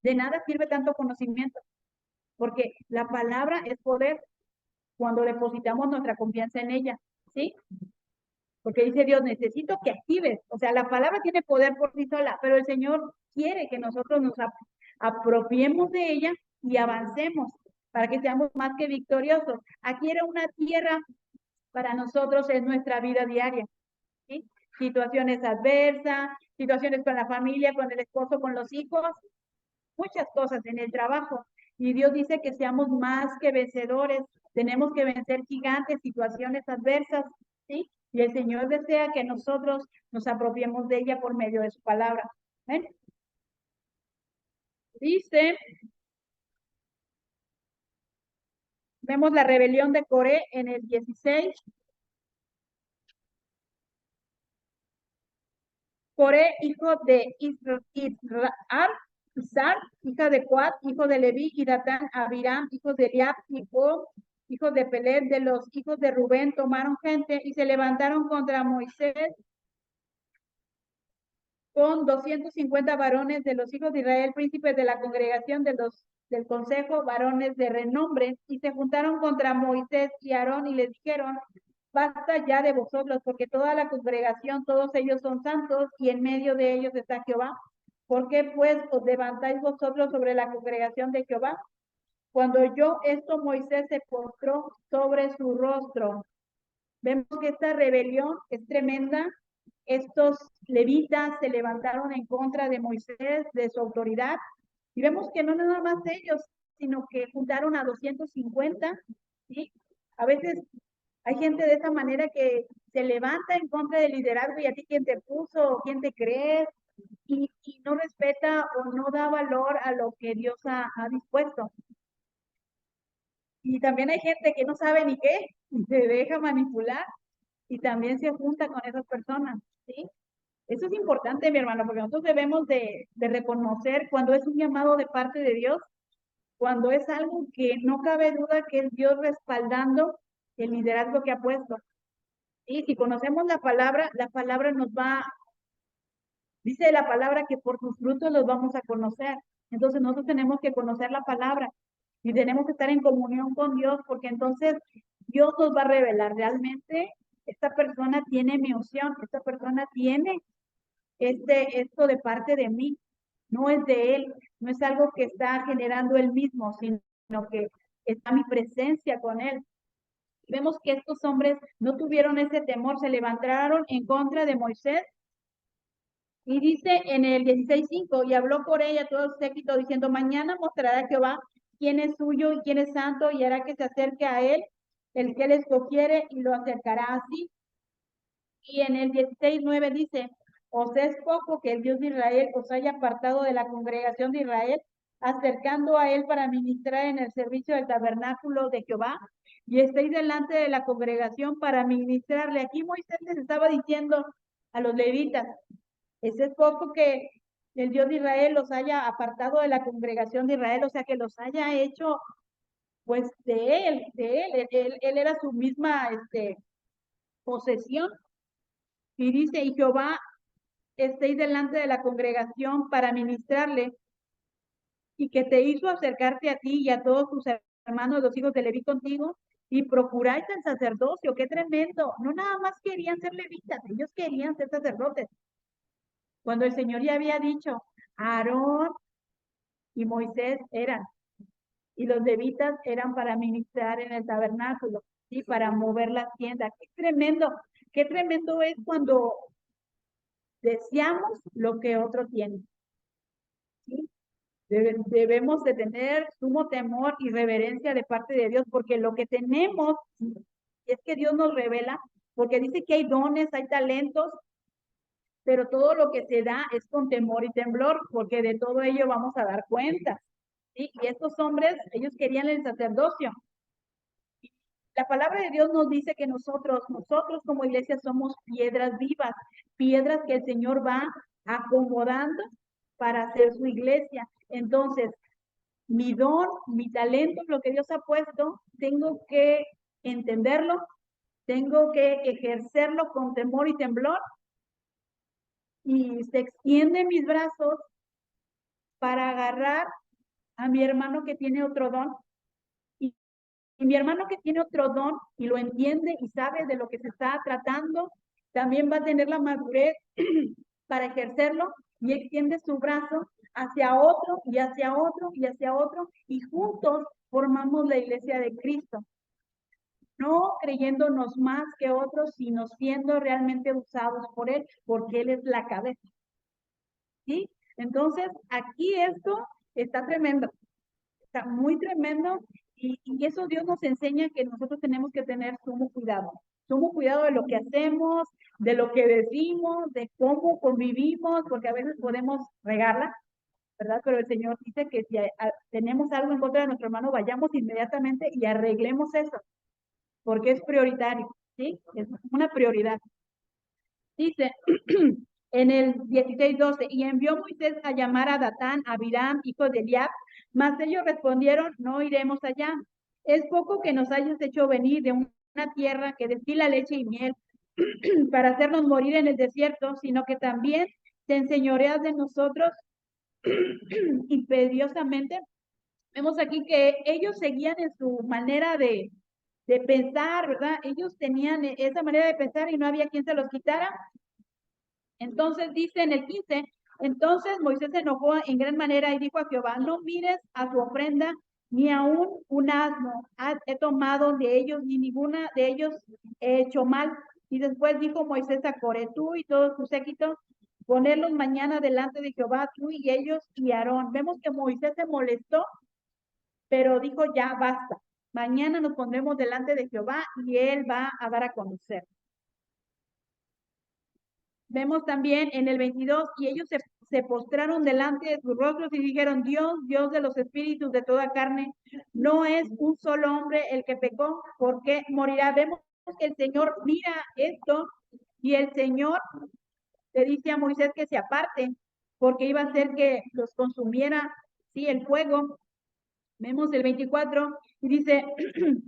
de nada sirve tanto conocimiento, porque la palabra es poder cuando depositamos nuestra confianza en ella, ¿sí? Porque dice Dios, necesito que actives, o sea, la palabra tiene poder por sí sola, pero el Señor quiere que nosotros nos apropiemos de ella y avancemos para que seamos más que victoriosos. Aquí era una tierra para nosotros en nuestra vida diaria, ¿sí? Situaciones adversas, situaciones con la familia, con el esposo, con los hijos, muchas cosas en el trabajo. Y Dios dice que seamos más que vencedores, tenemos que vencer gigantes, situaciones adversas, ¿sí? Y el Señor desea que nosotros nos apropiemos de ella por medio de su palabra. ¿Ven? Dice, vemos la rebelión de Coré en el 16. Coré, hijo de Isar, hija de Coat, hijo de Leví, y Datán, Abiram, hijo de Eliab, hijo de Pelet, de los hijos de Rubén, tomaron gente y se levantaron contra Moisés con 250 varones de los hijos de Israel, príncipes de la congregación del consejo, varones de renombre, y se juntaron contra Moisés y Aarón y les dijeron, basta ya de vosotros, porque toda la congregación, todos ellos son santos, y en medio de ellos está Jehová. ¿Por qué pues os levantáis vosotros sobre la congregación de Jehová? Cuando oyó esto, Moisés se postró sobre su rostro. Vemos que esta rebelión es tremenda. Estos levitas se levantaron en contra de Moisés, de su autoridad. Y vemos que no nada más ellos, sino que juntaron a 250, ¿sí? A veces hay gente de esa manera que se levanta en contra del liderazgo y a ti quién te puso, quién te crees, y no respeta o no da valor a lo que Dios ha dispuesto. Y también hay gente que no sabe ni qué, y se deja manipular y también se junta con esas personas, ¿sí? Eso es importante, mi hermano, porque nosotros debemos de reconocer cuando es un llamado de parte de Dios, cuando es algo que no cabe duda que es Dios respaldando el liderazgo que ha puesto. Y si conocemos la palabra nos va, dice la palabra que por sus frutos los vamos a conocer. Entonces nosotros tenemos que conocer la palabra y tenemos que estar en comunión con Dios, porque entonces Dios nos va a revelar realmente esta persona tiene mi unción, esta persona tiene esto de parte de mí, no es de él, no es algo que está generando él mismo, sino que está mi presencia con él. Vemos que estos hombres no tuvieron ese temor, se levantaron en contra de Moisés y dice en el 16:5, y habló por ella todo el séquito diciendo, mañana mostrará a Jehová quién es suyo y quién es santo y hará que se acerque a él el que él escogiere y lo acercará así. Y en el 16:9 dice, os es poco que el Dios de Israel os haya apartado de la congregación de Israel, acercando a él para ministrar en el servicio del tabernáculo de Jehová, y estéis delante de la congregación para ministrarle. Aquí Moisés les estaba diciendo a los levitas, es poco que el Dios de Israel los haya apartado de la congregación de Israel, o sea, que los haya hecho, pues, él era su misma, posesión. Y dice, y Jehová estéis delante de la congregación para ministrarle, y que te hizo acercarte a ti y a todos tus hermanos, los hijos de Leví contigo, y procuráis el sacerdocio. ¡Qué tremendo! No nada más querían ser levitas, ellos querían ser sacerdotes. Cuando el Señor ya había dicho, Aarón y Moisés eran, y los levitas eran para ministrar en el tabernáculo, y para mover la tienda. Qué tremendo es cuando deseamos lo que otro tiene. ¿Sí? Debemos de tener sumo temor y reverencia de parte de Dios, porque lo que tenemos es que Dios nos revela, porque dice que hay dones, hay talentos, pero todo lo que se da es con temor y temblor, porque de todo ello vamos a dar cuenta. ¿Sí? Y estos hombres, ellos querían el sacerdocio. La palabra de Dios nos dice que nosotros como iglesia somos piedras vivas, piedras que el Señor va acomodando para hacer su iglesia. Entonces, mi don, mi talento, lo que Dios ha puesto, tengo que entenderlo, tengo que ejercerlo con temor y temblor, y se extienden mis brazos para agarrar a mi hermano que tiene otro don. Y mi hermano que tiene otro don y lo entiende y sabe de lo que se está tratando, también va a tener la madurez para ejercerlo y extiende su brazo hacia otro y hacia otro y hacia otro, y juntos formamos la iglesia de Cristo. No creyéndonos más que otros, sino siendo realmente usados por Él, porque Él es la cabeza. ¿Sí? Entonces, aquí esto está tremendo, está muy tremendo, y eso Dios nos enseña que nosotros tenemos que tener sumo cuidado de lo que hacemos, de lo que decimos, de cómo convivimos, porque a veces podemos regarla, ¿verdad? Pero el Señor dice que si tenemos algo en contra de nuestro hermano, vayamos inmediatamente y arreglemos eso, porque es prioritario, ¿sí? Es una prioridad. Dice en el 16:12, y envió Moisés a llamar a Datán, a Abiram, hijo de Eliab, mas ellos respondieron, no iremos allá. Es poco que nos hayas hecho venir de una tierra que destila leche y miel para hacernos morir en el desierto, sino que también te enseñoreas de nosotros imperiosamente. Vemos aquí que ellos seguían en su manera de pensar, ¿verdad? Ellos tenían esa manera de pensar y no había quien se los quitara. Entonces dice en el 15, Entonces Moisés se enojó en gran manera y dijo a Jehová, no mires a su ofrenda, ni aún un asno he tomado de ellos, ni ninguna de ellos he hecho mal. Y después dijo Moisés a Coré, tú y todos tus séquitos, ponerlos mañana delante de Jehová, tú y ellos y Aarón. Vemos que Moisés se molestó, pero dijo, ya basta. Mañana nos pondremos delante de Jehová y él va a dar a conocer. Vemos también en el 22, y ellos se postraron delante de sus rostros y dijeron, Dios, Dios de los espíritus de toda carne, no es un solo hombre el que pecó, porque morirá. Vemos que el Señor mira esto y el Señor le dice a Moisés que se aparte, porque iba a hacer que los consumiera, sí, el fuego. Vemos el 24 y dice,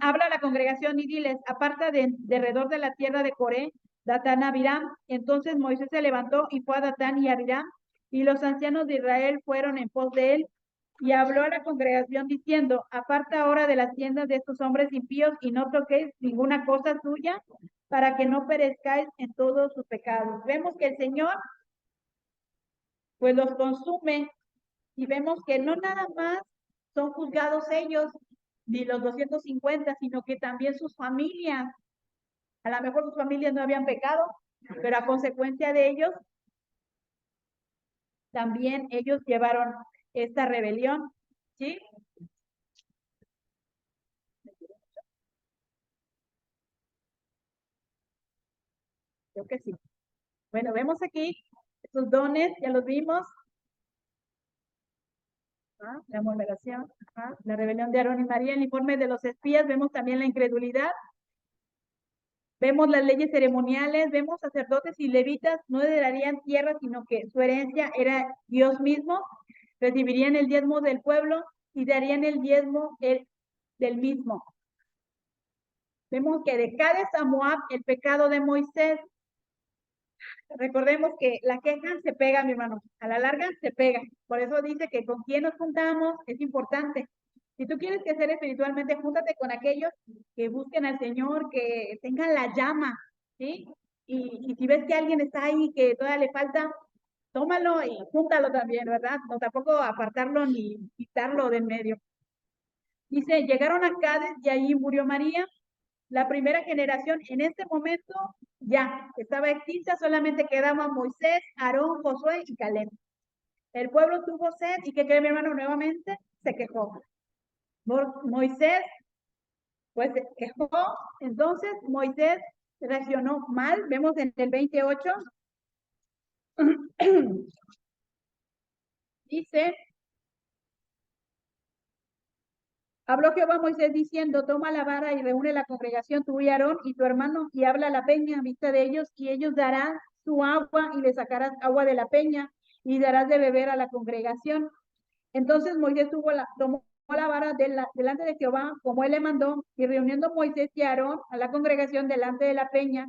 habla a la congregación y diles, aparta de alrededor de la tierra de Coré, Datán, Abiram. Entonces Moisés se levantó y fue a Datán y Abiram, y los ancianos de Israel fueron en pos de él, y habló a la congregación diciendo, aparta ahora de las tiendas de estos hombres impíos y no toquéis ninguna cosa suya, para que no perezcáis en todos sus pecados. Vemos que el Señor pues los consume, y vemos que no nada más son juzgados ellos, ni los 250, sino que también sus familias. A lo mejor sus familias no habían pecado, pero a consecuencia de ellos, también ellos llevaron esta rebelión, ¿sí? Creo que sí. Bueno, vemos aquí estos dones, ya los vimos. La murmuración, la rebelión de Aarón y María, el informe de los espías, vemos también la incredulidad. Vemos las leyes ceremoniales, vemos sacerdotes y levitas no heredarían tierra, sino que su herencia era Dios mismo, recibirían el diezmo del pueblo y darían el diezmo del mismo. Vemos que de Cades a Moab, el pecado de Moisés. Recordemos que la queja se pega, mi hermano, a la larga se pega. Por eso dice que con quién nos juntamos es importante. Si tú quieres crecer espiritualmente, júntate con aquellos que busquen al Señor, que tengan la llama, ¿sí? Y si ves que alguien está ahí que todavía le falta, tómalo y júntalo también, ¿verdad? No tampoco apartarlo ni quitarlo del medio. Dice, llegaron a Cádiz y allí murió María. La primera generación en este momento ya estaba extinta, solamente quedaban Moisés, Aarón, Josué y Caleb. El pueblo tuvo sed y ¿qué cree mi hermano? Nuevamente se quejó. Moisés pues se quejó, entonces Moisés reaccionó mal, vemos en el 28, dice, habló Jehová a Moisés diciendo, toma la vara y reúne la congregación, tú y Aarón y tu hermano, y habla a la peña a vista de ellos, y ellos darán su agua, y le sacarás agua de la peña, y darás de beber a la congregación. Entonces Moisés tomó la vara delante de Jehová, como él le mandó, y reuniendo Moisés y Aarón a la congregación delante de la peña,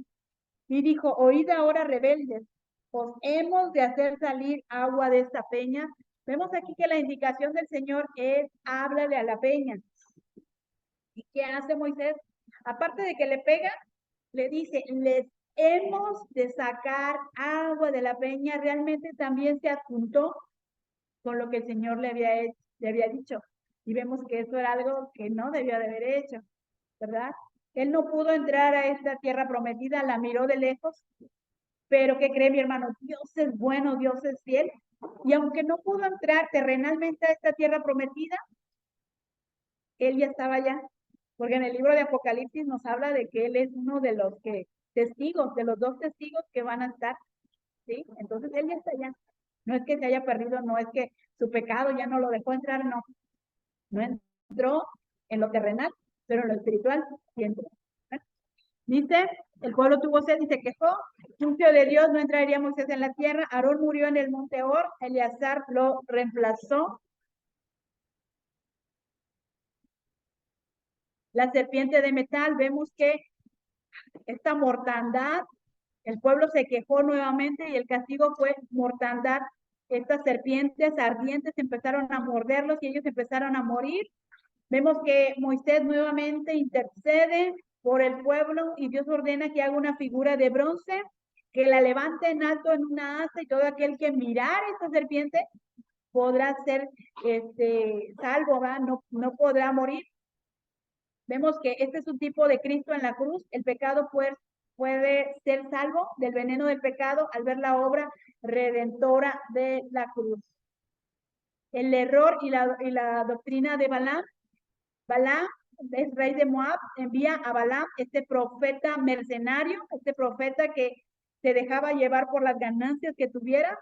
y dijo, oíd ahora rebeldes, os hemos de hacer salir agua de esta peña. Vemos aquí que la indicación del Señor es, háblale a la peña. ¿Y qué hace Moisés? Aparte de que le pega, le dice, les hemos de sacar agua de la peña. Realmente también se adjuntó con lo que el Señor le había dicho. Y vemos que eso era algo que no debió de haber hecho, ¿verdad? Él no pudo entrar a esta tierra prometida, la miró de lejos, pero ¿qué cree mi hermano? Dios es bueno, Dios es fiel. Y aunque no pudo entrar terrenalmente a esta tierra prometida, él ya estaba allá. Porque en el libro de Apocalipsis nos habla de que él es uno de los testigos, de los dos testigos que van a estar, ¿sí? Entonces él ya está allá. No es que se haya perdido, no es que su pecado ya no lo dejó entrar, no. No entró en lo terrenal, pero en lo espiritual sí entró. Dice, el pueblo tuvo sed y se quejó. Juicio de Dios, no entraría Moisés en la tierra. Aarón murió en el monte Or. Eleazar lo reemplazó. La serpiente de metal, vemos que esta mortandad, el pueblo se quejó nuevamente y el castigo fue mortandad. Estas serpientes ardientes empezaron a morderlos y ellos empezaron a morir. Vemos que Moisés nuevamente intercede por el pueblo y Dios ordena que haga una figura de bronce que la levante en alto en una asta y todo aquel que mirar esta serpiente podrá ser salvo, ¿verdad? No podrá morir. Vemos que este es un tipo de Cristo en la cruz. El pecado puede ser salvo del veneno del pecado al ver la obra redentora de la cruz. El error y la doctrina de Balaam. Balaam es rey de Moab, envía a Balaam, este profeta mercenario, este profeta que se dejaba llevar por las ganancias que tuviera,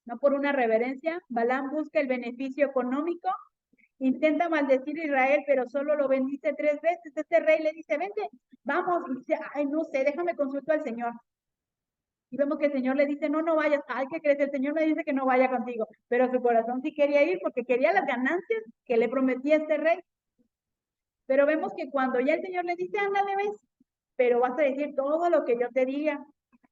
no por una reverencia. Balaam busca el beneficio económico, intenta maldecir a Israel, pero solo lo bendice 3 veces. Este rey le dice, vente, vamos, y dice, ay, no sé, déjame consultar al Señor. Y vemos que el Señor le dice, no vayas. Ay, ¿qué crees? El Señor me dice que no vaya contigo. Pero su corazón sí quería ir porque quería las ganancias que le prometía este rey. Pero vemos que cuando ya el Señor le dice, ándale, ves, pero vas a decir todo lo que yo te diga.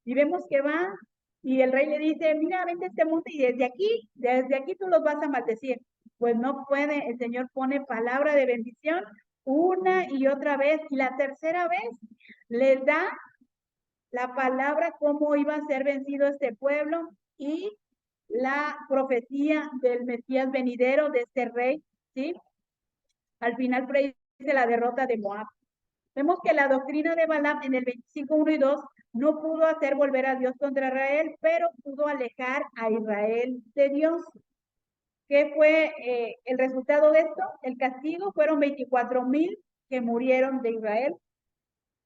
Y vemos que va y el rey le dice, mira, vente a este monte y desde aquí tú los vas a maldecir. Pues no puede, el Señor pone palabra de bendición una y otra vez. Y la tercera vez les da la palabra cómo iba a ser vencido este pueblo y la profecía del Mesías venidero de este rey, ¿sí? Al final predice la derrota de Moab. Vemos que la doctrina de Balaam en el 25:1 y 2 no pudo hacer volver a Dios contra Israel, pero pudo alejar a Israel de Dios. ¿Qué fue el resultado de esto? El castigo fueron 24,000 que murieron de Israel.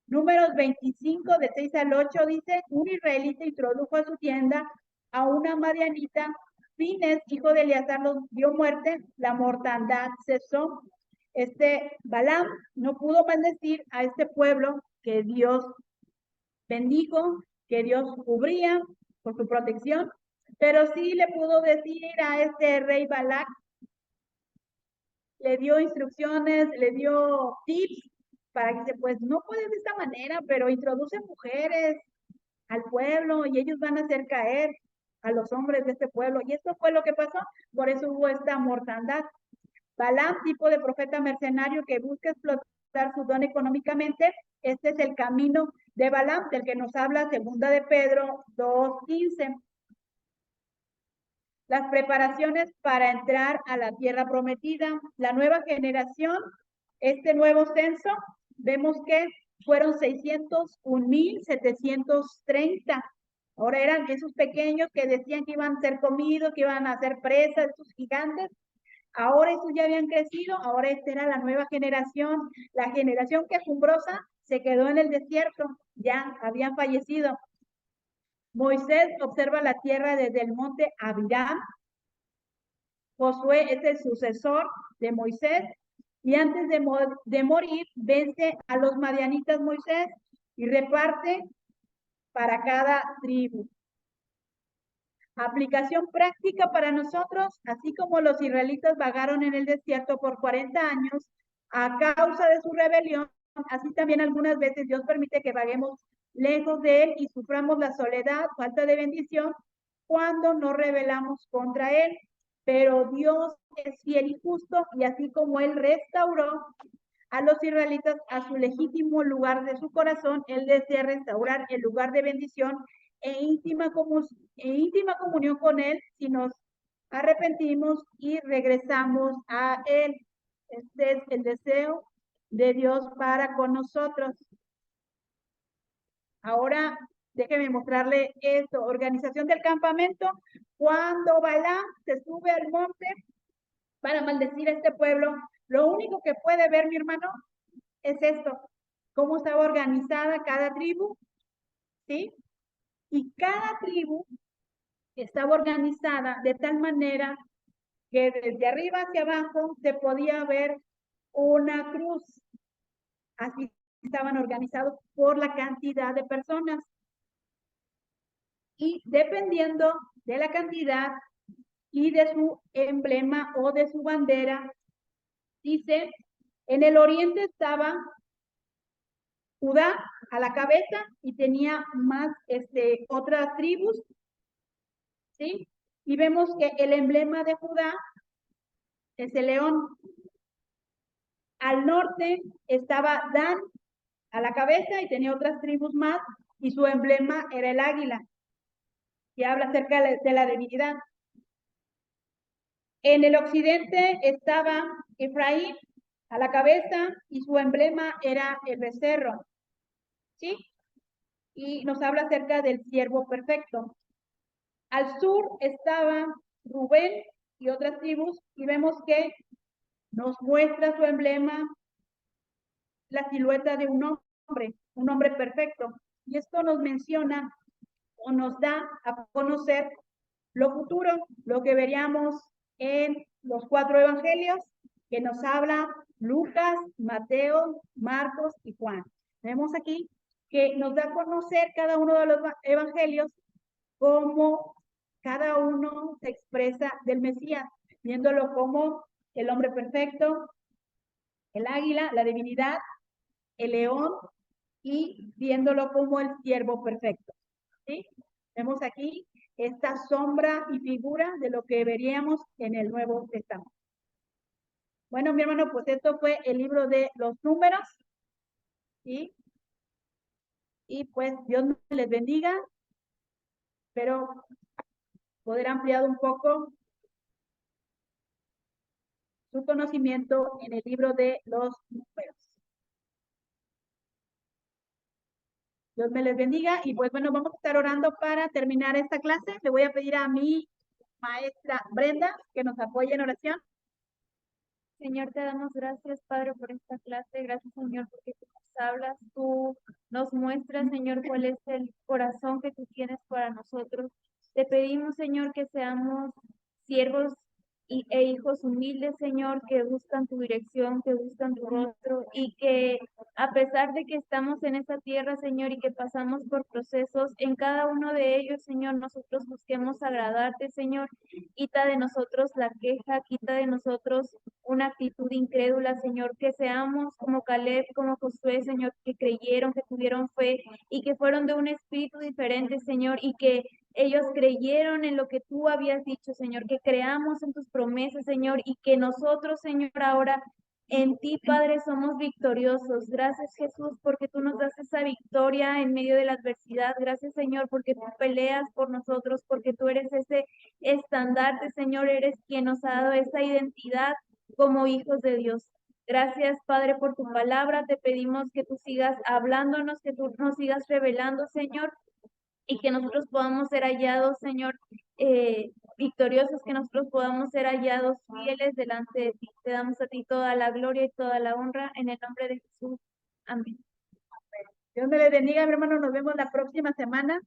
Números 25, de 6 al 8, dice, un israelita introdujo a su tienda a una madianita. Fines, hijo de Eleazar, los dio muerte, la mortandad cesó. Balaam no pudo maldecir a este pueblo que Dios bendijo, que Dios cubría por su protección, pero sí le pudo decir a este rey Balac, le dio instrucciones, le dio tips para que pues no puedes de esta manera, pero introduce mujeres al pueblo y ellos van a hacer caer a los hombres de este pueblo. Y esto fue lo que pasó, por eso hubo esta mortandad. Balaam, tipo de profeta mercenario que busca explotar su don económicamente, este es el camino de Balaam, del que nos habla segunda de Pedro 2:15. Las preparaciones para entrar a la tierra prometida, la nueva generación, este nuevo censo, vemos que fueron 601,730. Ahora eran esos pequeños que decían que iban a ser comidos, que iban a ser presas, esos gigantes. Ahora esos ya habían crecido, ahora esta era la nueva generación. La generación quejumbrosa se quedó en el desierto, ya habían fallecido. Moisés observa la tierra desde el monte Abiram. Josué es el sucesor de Moisés y antes de morir vence a los madianitas Moisés y reparte para cada tribu. Aplicación práctica para nosotros, así como los israelitas vagaron en el desierto por 40 años a causa de su rebelión, así también algunas veces Dios permite que vaguemos lejos de Él y suframos la soledad, falta de bendición, cuando nos rebelamos contra Él. Pero Dios es fiel y justo, y así como Él restauró a los israelitas a su legítimo lugar de su corazón, Él desea restaurar el lugar de bendición e íntima comunión con Él si nos arrepentimos y regresamos a Él. Este es el deseo de Dios para con nosotros. Ahora, déjeme mostrarle esto. Organización del campamento. Cuando Balaam se sube al monte para maldecir a este pueblo, lo único que puede ver, mi hermano, es esto. Cómo estaba organizada cada tribu, ¿sí? Y cada tribu estaba organizada de tal manera que desde arriba hacia abajo se podía ver una cruz. Así estaban organizados por la cantidad de personas. Y dependiendo de la cantidad y de su emblema o de su bandera, dice, en el oriente estaba Judá a la cabeza y tenía más otras tribus, ¿sí? Y vemos que el emblema de Judá es el león. Al norte estaba Dan a la cabeza y tenía otras tribus más. y su emblema era el águila, que habla acerca de la divinidad. En el occidente estaba Efraín a la cabeza y su emblema era el becerro, ¿sí? Y nos habla acerca del siervo perfecto. Al sur estaba Rubén y otras tribus y vemos que nos muestra su emblema, la silueta de un hombre perfecto. Y esto nos menciona o nos da a conocer lo futuro, lo que veríamos en los 4 evangelios que nos habla Lucas, Mateo, Marcos y Juan. Vemos aquí que nos da a conocer cada uno de los evangelios cómo cada uno se expresa del Mesías, viéndolo como el hombre perfecto, el águila, la divinidad, el león y viéndolo como el siervo perfecto. ¿Sí? Vemos aquí esta sombra y figura de lo que veríamos en el Nuevo Testamento. Bueno, mi hermano, pues esto fue el libro de los números. ¿Sí? Y pues Dios les bendiga. Espero poder ampliar un poco su conocimiento en el libro de los números. Dios me les bendiga y pues bueno, vamos a estar orando para terminar esta clase. Le voy a pedir a mi maestra Brenda que nos apoye en oración. Señor, te damos gracias, Padre, por esta clase. Gracias, Señor, porque tú nos hablas, tú nos muestras, Señor, cuál es el corazón que tú tienes para nosotros. Te pedimos, Señor, que seamos siervos e hijos humildes, Señor, que buscan tu dirección, que buscan tu rostro y que a pesar de que estamos en esta tierra, Señor, y que pasamos por procesos, en cada uno de ellos, Señor, nosotros busquemos agradarte, Señor. Quita de nosotros la queja, quita de nosotros una actitud incrédula, Señor, que seamos como Caleb, como Josué, Señor, que creyeron, que tuvieron fe y que fueron de un espíritu diferente, Señor, y que ellos creyeron en lo que tú habías dicho, Señor, que creamos en tus promesas, Señor, y que nosotros, Señor, ahora en ti, Padre, somos victoriosos. Gracias, Jesús, porque tú nos das esa victoria en medio de la adversidad. Gracias, Señor, porque tú peleas por nosotros, porque tú eres ese estandarte, Señor, eres quien nos ha dado esa identidad como hijos de Dios. Gracias, Padre, por tu palabra. Te pedimos que tú sigas hablándonos, que tú nos sigas revelando, Señor, y que nosotros podamos ser hallados, Señor, victoriosos, que nosotros podamos ser hallados fieles delante de ti. Te damos a ti toda la gloria y toda la honra en el nombre de Jesús. Amén. Dios me les bendiga, mi hermano. Nos vemos la próxima semana.